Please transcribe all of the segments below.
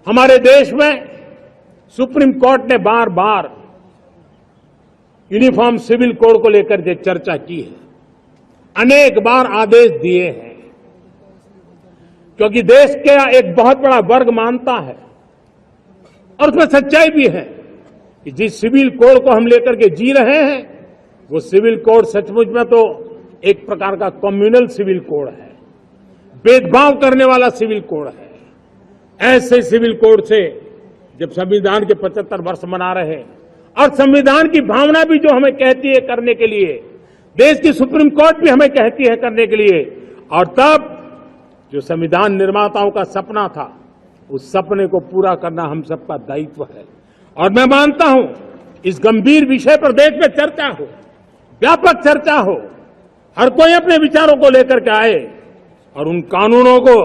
हमारे देश में सुप्रीम कोर्ट ने बार बार यूनिफॉर्म सिविल कोड को लेकर के चर्चा की है, अनेक बार आदेश दिए हैं, क्योंकि देश का एक बहुत बड़ा वर्ग मानता है और उसमें सच्चाई भी है कि जिस सिविल कोड को हम लेकर के जी रहे हैं वो सिविल कोड सचमुच में तो एक प्रकार का कम्युनल सिविल कोड है, भेदभाव करने वाला सिविल कोड है। ऐसे सिविल कोड से जब संविधान के 75 वर्ष मना रहे हैं और संविधान की भावना भी जो हमें कहती है करने के लिए, देश की सुप्रीम कोर्ट भी हमें कहती है करने के लिए, और तब जो संविधान निर्माताओं का सपना था उस सपने को पूरा करना हम सबका दायित्व है। और मैं मानता हूं इस गंभीर विषय पर देश में चर्चा हो, व्यापक चर्चा हो, हर कोई अपने विचारों को लेकर के आए और उन कानूनों को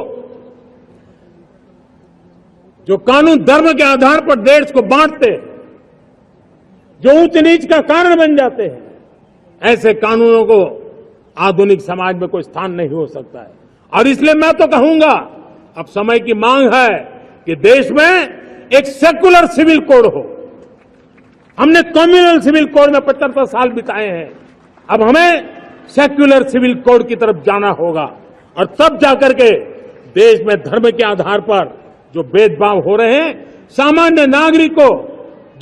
जो कानून धर्म के आधार पर देश को बांटते, जो ऊंच नीच का कारण बन जाते हैं, ऐसे कानूनों को आधुनिक समाज में कोई स्थान नहीं हो सकता है। और इसलिए मैं तो कहूंगा अब समय की मांग है कि देश में एक सेकुलर सिविल कोड हो। हमने कम्युनल सिविल कोड में 75 साल बिताए हैं, अब हमें सेक्युलर सिविल कोड की तरफ जाना होगा और तब जाकर के देश में धर्म के आधार पर जो भेदभाव हो रहे हैं, सामान्य नागरिक को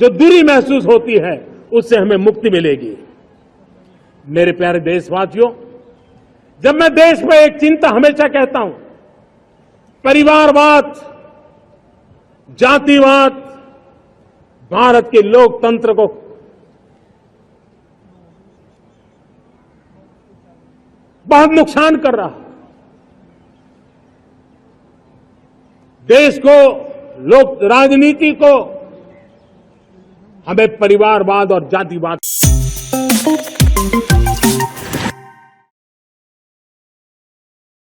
जो दूरी महसूस होती है, उससे हमें मुक्ति मिलेगी। मेरे प्यारे देशवासियों, जब मैं देश में एक चिंता हमेशा कहता हूं, परिवारवाद, जातिवाद भारत के लोकतंत्र को बहुत नुकसान कर रहा है। देश को, लोक राजनीति को हमें परिवारवाद और जातिवाद